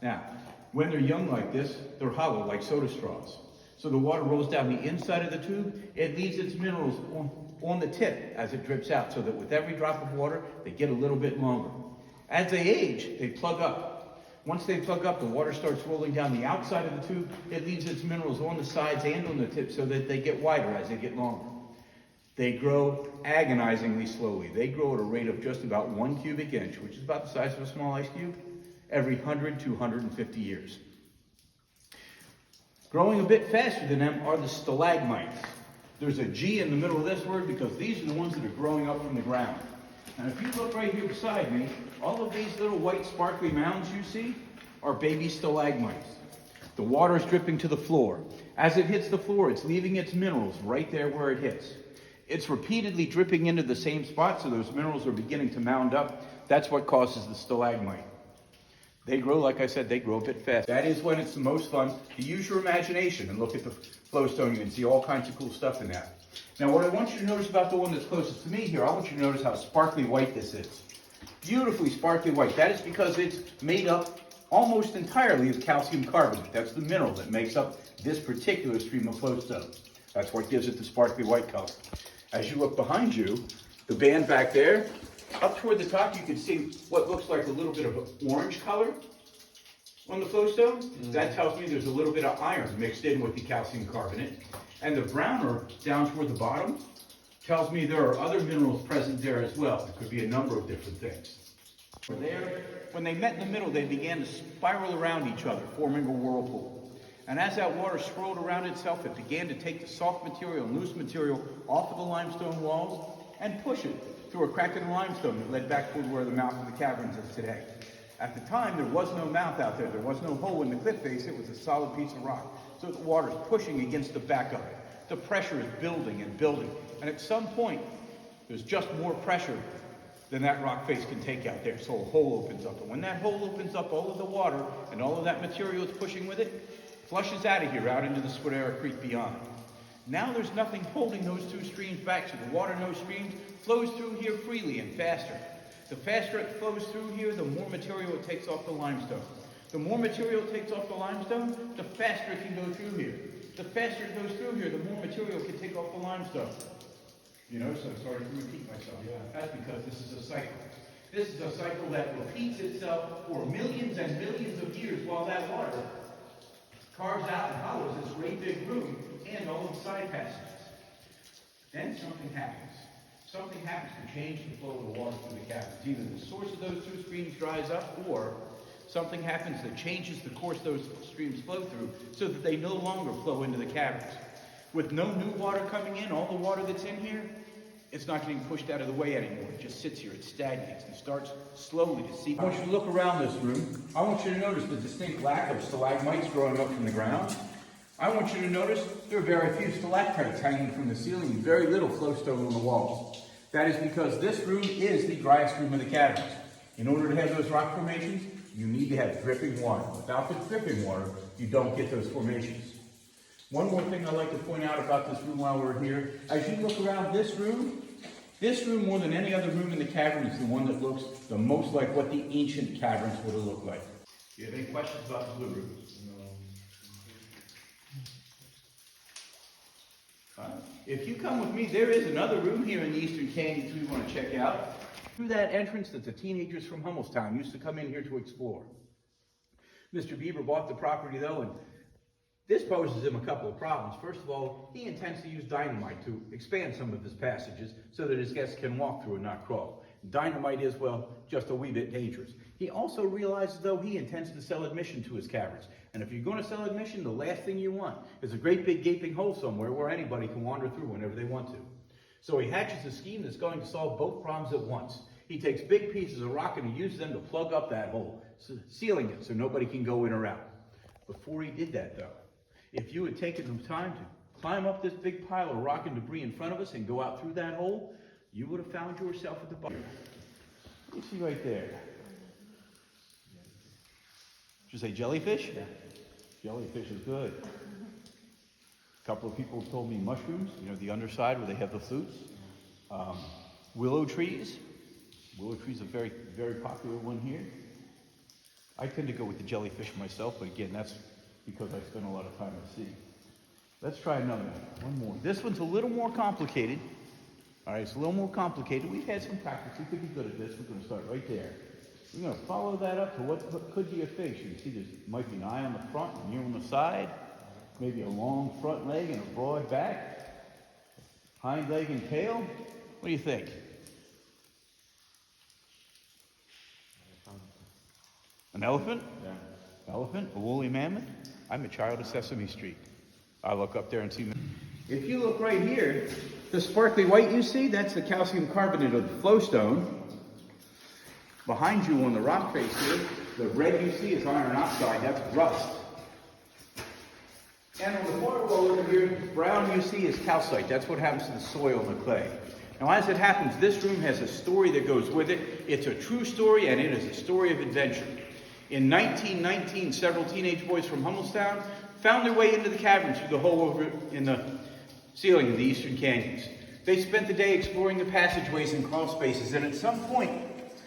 Now, when they're young like this, they're hollow like soda straws. So the water rolls down the inside of the tube, it leaves its minerals on the tip as it drips out, so that with every drop of water, they get a little bit longer. As they age, they plug up. Once they plug up, the water starts rolling down the outside of the tube. It leaves its minerals on the sides and on the tip so that they get wider as they get longer. They grow agonizingly slowly. They grow at a rate of just about 1 cubic inch, which is about the size of a small ice cube, every 100 to 150 years. Growing a bit faster than them are the stalagmites. There's a G in the middle of this word because these are the ones that are growing up from the ground. And if you look right here beside me, all of these little white sparkly mounds you see are baby stalagmites. The water is dripping to the floor. As it hits the floor, it's leaving its minerals right there where it hits. It's repeatedly dripping into the same spot, so those minerals are beginning to mound up. That's what causes the stalagmite. They grow, like I said, they grow a bit fast. That is when it's the most fun to use your imagination and look at the flowstone. You can see all kinds of cool stuff in that. Now, what I want you to notice about the one that's closest to me here, I want you to notice how sparkly white this is. Beautifully sparkly white. That is because it's made up almost entirely of calcium carbonate. That's the mineral that makes up this particular stream of flowstone. That's what gives it the sparkly white color. As you look behind you, the band back there, up toward the top, you can see what looks like a little bit of an orange color on the flowstone. That tells me there's a little bit of iron mixed in with the calcium carbonate. And the browner down toward the bottom tells me there are other minerals present there as well. It could be a number of different things. When they met in the middle, they began to spiral around each other, forming a whirlpool. And as that water swirled around itself, it began to take the soft material and loose material off of the limestone walls and push it through a crack in the limestone that led back toward where the mouth of the caverns is today. At the time, there was no mouth out there. There was no hole in the cliff face. It was a solid piece of rock. So the water's pushing against the back of it. The pressure is building and building. And at some point, there's just more pressure than that rock face can take out there. So a hole opens up. And when that hole opens up, all of the water and all of that material it's pushing with it flushes out of here, out into the Squidera Creek beyond. Now there's nothing holding those two streams back, so the water in those streams flows through here freely and faster. The faster it flows through here, the more material it takes off the limestone. The more material it takes off the limestone, the faster it can go through here. The faster it goes through here, the more material it can take off the limestone. You know, so I'm sorry to repeat myself. Yeah. That's because this is a cycle. This is a cycle that repeats itself for millions and millions of years while that water carves out and hollows this great big room and all of the side passages. Then something happens. Something happens to change the flow of the water through the caverns. Either the source of those two streams dries up, or something happens that changes the course those streams flow through so that they no longer flow into the caverns. With no new water coming in, all the water that's in here, it's not getting pushed out of the way anymore. It just sits here, it stagnates, and starts slowly to seep. I want you to look around this room. I want you to notice the distinct lack of stalagmites growing up from the ground. I want you to notice there are very few stalactites hanging from the ceiling, very little flowstone on the walls. That is because this room is the driest room in the caverns. In order to have those rock formations, you need to have dripping water. Without the dripping water, you don't get those formations. One more thing I'd like to point out about this room while we're here. As you look around this room more than any other room in the cavern is the one that looks the most like what the ancient caverns would have looked like. Do you have any questions about the blue room? No. If you come with me, there is another room here in the Eastern Canyons we want to check out. Through that entrance that the teenagers from Hummelstown used to come in here to explore. Mr. Bieber bought the property though, and this poses him a couple of problems. First of all, he intends to use dynamite to expand some of his passages so that his guests can walk through and not crawl. Dynamite is, well, just a wee bit dangerous. He also realizes, though, he intends to sell admission to his caverns. And if you're going to sell admission, the last thing you want is a great big gaping hole somewhere where anybody can wander through whenever they want to. So he hatches a scheme that's going to solve both problems at once. He takes big pieces of rock and he uses them to plug up that hole, sealing it so nobody can go in or out. Before he did that, though, if you had taken the time to climb up this big pile of rock and debris in front of us and go out through that hole, you would have found yourself at the bottom. You see right there. Did you say jellyfish? Yeah. Jellyfish is good. A couple of people told me mushrooms, you know, the underside where they have the flutes. Willow trees. Willow trees are a very, very popular one here. I tend to go with the jellyfish myself, but again, that's because I spend a lot of time at sea. Let's try another one. One more. This one's a little more complicated. All right, it's a little more complicated. We've had some practice. We could be good at this. We're going to start right there. We're going to follow that up to what could be a face. You can see there might be an eye on the front, an ear on the side, maybe a long front leg and a broad back, hind leg and tail. What do you think? An elephant? Yeah. Elephant? A woolly mammoth? I'm a child of Sesame Street. I look up there and see. If you look right here, the sparkly white you see, that's the calcium carbonate of the flowstone. Behind you on the rock face here, the red you see is iron oxide, that's rust. And on the far wall over here, brown you see is calcite. That's what happens to the soil and the clay. Now as it happens, this room has a story that goes with it. It's a true story, and it is a story of adventure. In 1919, several teenage boys from Hummelstown found their way into the caverns through the hole over in the ceiling of the eastern canyons. They spent the day exploring the passageways and crawl spaces, and at some point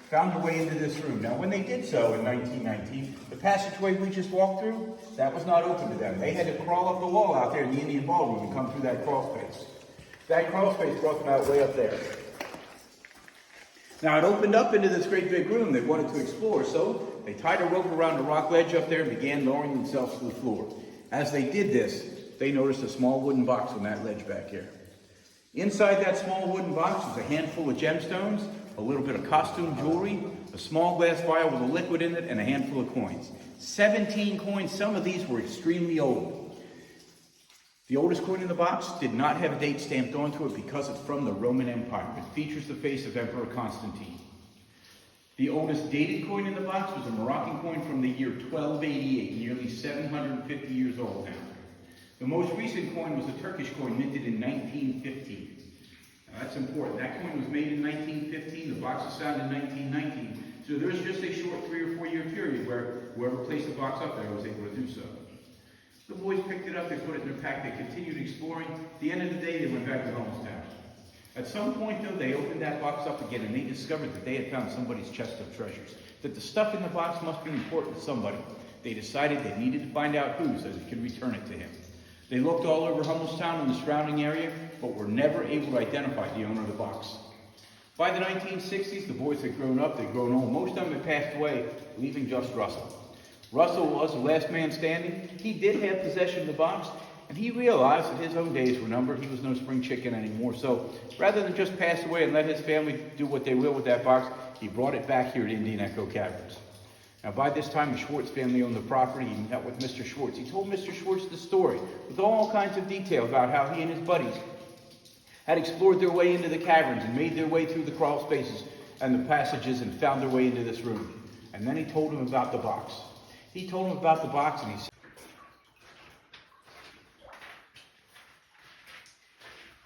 found their way into this room. Now when they did so in 1919, the passageway we just walked through, that was not open to them. They had to crawl up the wall out there in the Indian ballroom and come through that crawl space. That crawl space brought them out way up there. Now it opened up into this great big room they wanted to explore, so they tied a rope around a rock ledge up there and began lowering themselves to the floor. As they did this, they noticed a small wooden box on that ledge back here. Inside that small wooden box was a handful of gemstones, a little bit of costume jewelry, a small glass vial with a liquid in it, and a handful of coins. 17 coins. Some of these were extremely old. The oldest coin in the box did not have a date stamped onto it because it's from the Roman Empire. It features the face of Emperor Constantine. The oldest dated coin in the box was a Moroccan coin from the year 1288, nearly 750 years old now. The most recent coin was a Turkish coin minted in 1915. Now that's important. That coin was made in 1915. The box was found in 1919. So there's just a short 3 or 4 year period where whoever placed the box up there was able to do so. The boys picked it up, they put it in their pack, they continued exploring. At the end of the day, they went back to Hummelstown. At some point, though, they opened that box up again and they discovered that they had found somebody's chest of treasures. That the stuff in the box must be important to somebody. They decided they needed to find out who so they could return it to him. They looked all over Hummelstown and the surrounding area, but were never able to identify the owner of the box. By the 1960s, the boys had grown up, they'd grown old. Most of them had passed away, leaving just Russell. Russell was the last man standing. He did have possession of the box, and he realized that his own days were numbered. He was no spring chicken anymore. So rather than just pass away and let his family do what they will with that box, he brought it back here to Indian Echo Caverns. Now, by this time, the Schwartz family owned the property. He met with Mr. Schwartz. He told Mr. Schwartz the story with all kinds of detail about how he and his buddies had explored their way into the caverns and made their way through the crawl spaces and the passages and found their way into this room. And then he told him about the box. He told him about the box and he said,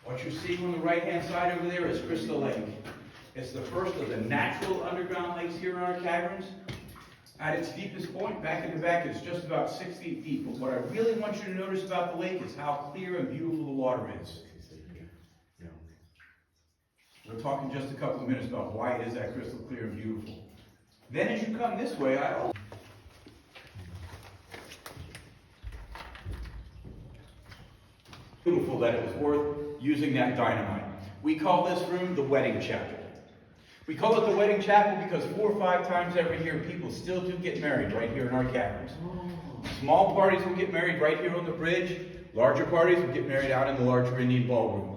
what you see on the right-hand side over there is Crystal Lake. It's the first of the natural underground lakes here in our caverns. At its deepest point, back in the back, it's just about 16 feet. But what I really want you to notice about the lake is how clear and beautiful the water is. We'll talk in just a couple of minutes about why it is that crystal clear and beautiful. Then as you come this way, beautiful that it was worth using that dynamite. We call this room the wedding chapel. We call it the wedding chapel because 4 or 5 times every year people still do get married right here in our caverns. Small parties will get married right here on the bridge. Larger parties will get married out in the larger Indian ballroom.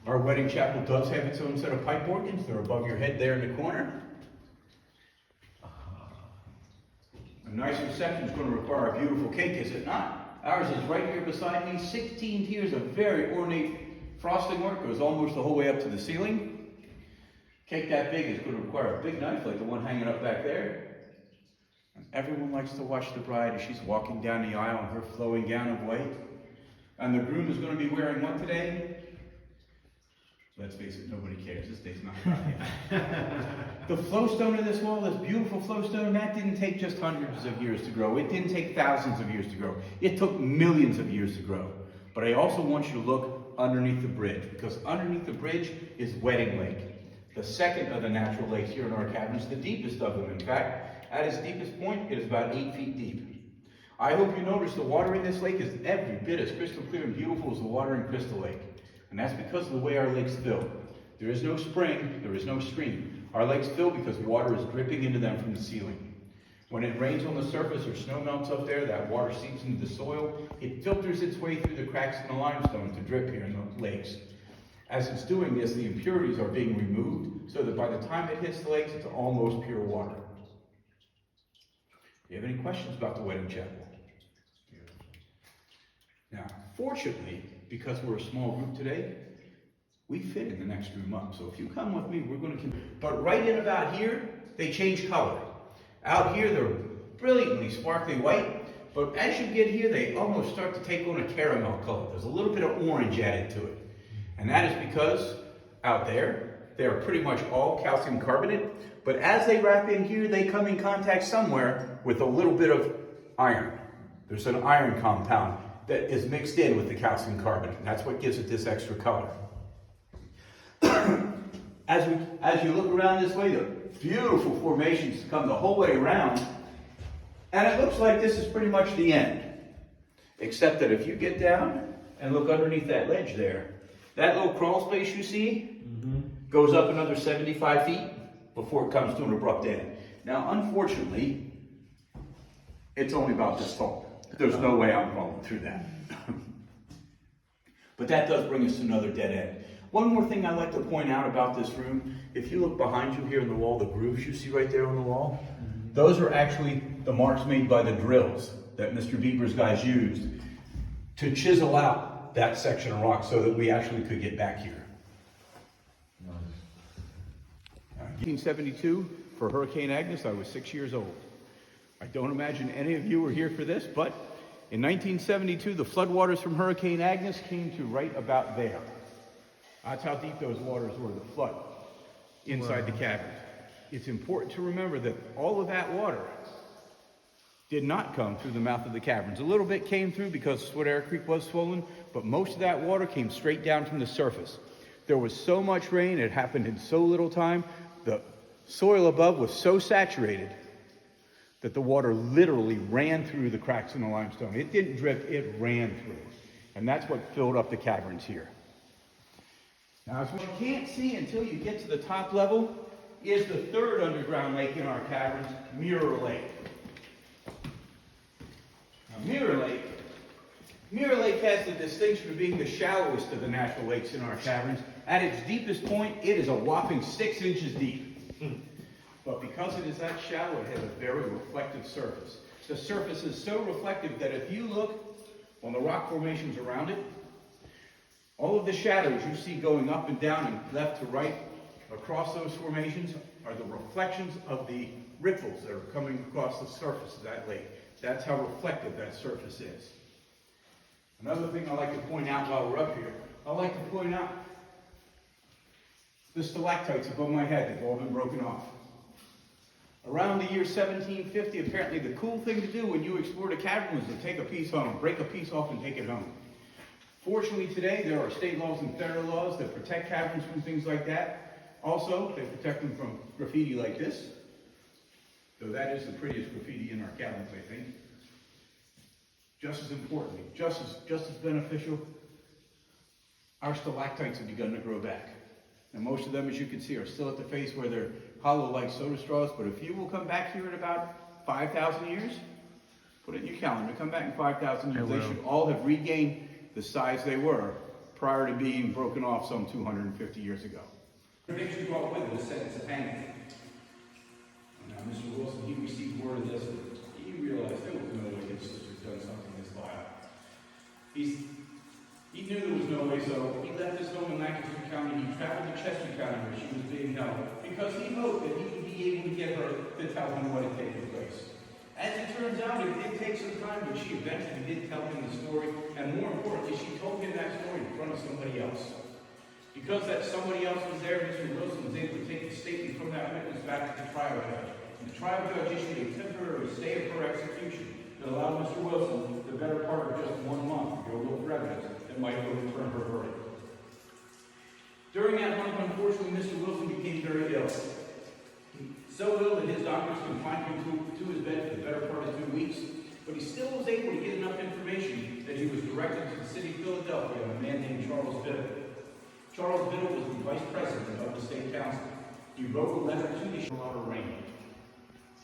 Our wedding chapel does have its own set of pipe organs. They're above your head there in the corner. A nice reception is going to require a beautiful cake, is it not? Ours is right here beside me. 16 tiers of very ornate frosting work. Goes almost the whole way up to the ceiling. Cake that big is going to require a big knife like the one hanging up back there. And everyone likes to watch the bride as she's walking down the aisle in her flowing gown of white. And the groom is going to be wearing what today? Let's face it, nobody cares. This day's not about yet. The flowstone of this wall, this beautiful flowstone, that didn't take just hundreds of years to grow. It didn't take thousands of years to grow. It took millions of years to grow. But I also want you to look underneath the bridge, because underneath the bridge is Wedding Lake, the second of the natural lakes here in our caverns, the deepest of them, in fact. At its deepest point, it is about 8 feet deep. I hope you notice the water in this lake is every bit as crystal clear and beautiful as the water in Crystal Lake. And that's because of the way our lakes fill. There is no spring, there is no stream. Our lakes fill because water is dripping into them from the ceiling. When it rains on the surface or snow melts up there, that water seeps into the soil. It filters its way through the cracks in the limestone to drip here in the lakes. As it's doing this, the impurities are being removed so that by the time it hits the lakes, it's almost pure water. Do you have any questions about the wedding chapel? Now, fortunately, because we're a small group today, we fit in the next room up. So if you come with me, we're going to... But right in about here, they change color. Out here, they're brilliantly sparkly white. But as you get here, they almost start to take on a caramel color. There's a little bit of orange added to it. And that is because out there, they are pretty much all calcium carbonate. But as they wrap in here, they come in contact somewhere with a little bit of iron. There's an iron compound that is mixed in with the calcium carbonate. And that's what gives it this extra color. As you look around this way, the beautiful formations come the whole way around. And it looks like this is pretty much the end. Except that if you get down and look underneath that ledge there, that little crawl space you see goes up another 75 feet before it comes to an abrupt end. Now, unfortunately, it's only about this tall. There's no way I'm crawling through that. But that does bring us to another dead end. One more thing I'd like to point out about this room, if you look behind you here in the wall, the grooves you see right there on the wall, those are actually the marks made by the drills that Mr. Bieber's guys used to chisel out that section of rock so that we actually could get back here. 1972, for Hurricane Agnes, I was 6 years old. I don't imagine any of you were here for this, but in 1972, the floodwaters from Hurricane Agnes came to right about there. That's how deep those waters were, the flood, inside the cavern. It's important to remember that all of that water did not come through the mouth of the caverns. A little bit came through because Swiftera Creek was swollen, but most of that water came straight down from the surface. There was so much rain, it happened in so little time, the soil above was so saturated that the water literally ran through the cracks in the limestone. It didn't drip, it ran through. And that's what filled up the caverns here. Now, what you can't see until you get to the top level is the third underground lake in our caverns, Mirror Lake. Now, Mirror Lake has the distinction of being the shallowest of the natural lakes in our caverns. At its deepest point, it is a whopping 6 inches deep. But because it is that shallow, it has a very reflective surface. The surface is so reflective that if you look on the rock formations around it, all of the shadows you see going up and down and left to right across those formations are the reflections of the ripples that are coming across the surface of that lake. That's how reflective that surface is. Another thing I like to point out while we're up here, I like to point out the stalactites above my head that have all been broken off. Around the year 1750, apparently the cool thing to do when you explored a cavern was to take a piece home, break a piece off and take it home. Fortunately today, there are state laws and federal laws that protect caverns from things like that. Also, they protect them from graffiti like this. So that is the prettiest graffiti in our caverns, I think. Just as importantly, just as beneficial, our stalactites have begun to grow back. And most of them, as you can see, are still at the face where they're hollow like soda straws. But if you will come back here in about 5,000 years, put it in your calendar, come back in 5,000 years, they should all have regained the size they were prior to being broken off some 250 years ago. The picture you brought with it was sentence of hanging. Now, Mr. Wilson, he received word of this, and he realized there was no way his sister's done something this vile. He knew there was no way, so he left his home in Lancaster County. He traveled to Chester County where she was being held because he hoped that he would be able to get her to tell him what had taken place. As it turns out, it did take some time, but she eventually did tell him the story, and more importantly, she told him that story in front of somebody else. Because that somebody else was there, Mr. Wilson was able to take the statement from that witness back to the trial judge. And the trial judge issued a temporary stay of her execution that allowed Mr. Wilson the better part of just 1 month to go look for evidence that might overturn her verdict. During that month, unfortunately, Mr. Wilson became very ill. So ill that his doctors confined him to his bed for the better part of 2 weeks, but he still was able to get enough information that he was directed to the city of Philadelphia on a man named Charles Biddle. Charles Biddle was the vice president of the state council. He wrote a letter to the a lot of rain.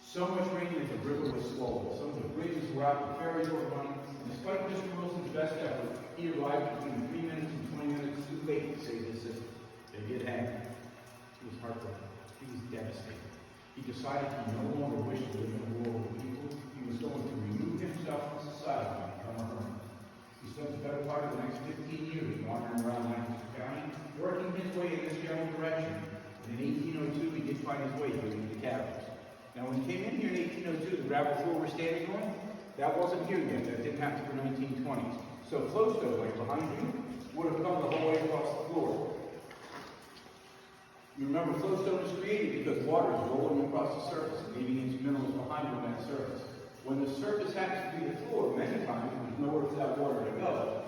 So much rain that the river was swollen. Some of the bridges were out, the ferries were running. And despite Mr. Wilson's best effort, he arrived between 3 minutes and 20 minutes too late to save his sister. They did hang him. He was heartbroken. He was devastated. He decided he no longer wished to live in a world with people. He was going to remove himself from society and become a hermit. He spent the better part of the next 15 years wandering around Lancaster County, working his way in this general direction. And in 1802, he did find his way to the caverns. Now, when he came in here in 1802, the gravel floor we're standing on, that wasn't here yet. That didn't happen for 1920s. So Flowstone, like behind you, would have come the whole way across the floor. You remember Flowstone was created because water is rolling across the surface, leaving its minerals behind on that surface. When the surface happens to be the floor, many times there's nowhere for that water to go.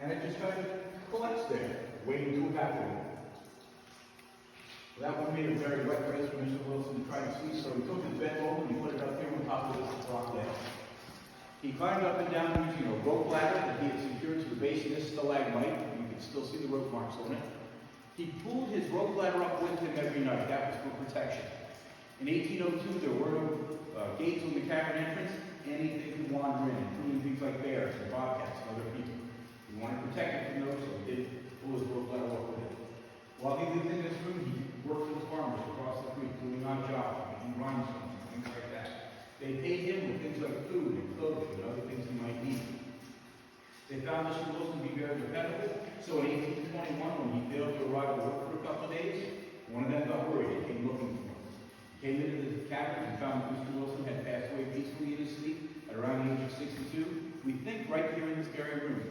And it just kind of collects there, waiting to evaporate. That one made a very wet place for Mr. Wilson to try to see, so he took his bed roll and he put it up here on top of this rock ledge. He climbed up and down using a rope ladder that he had secured to the base of this stalagmite. You can still see the rope marks on it. He pulled his rope ladder up with him every night. That was for protection. In 1802, there were no gates on the cavern entrance. Anything could wander in, including things like bears and bobcats and other people. He wanted to protect it from those, so he did pull his rope ladder up with him. While he lived in this room, he worked with farmers across the creek, doing odd jobs, making rhinestones and things like that. They paid him with things like food and clothing and other things he might need. They found Mr. Wilson to be very dependable, so in 1821, when he failed to arrive at work for a couple of days, one of them got worried and came looking for him. He came into the cabin and found that Mr. Wilson had passed away peacefully in his sleep at around the age of 62. We think right here in this very room.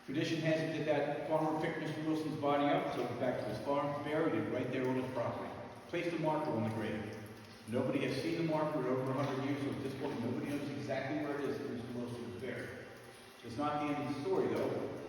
Tradition has it that farmer picked Mr. Wilson's body up, took it back to his farm, buried it right there on his property, placed a marker on the grave. Nobody has seen the marker in over 100 years, so at this point nobody knows exactly where it is that Mr. Wilson was buried. It's not the end of the story, though.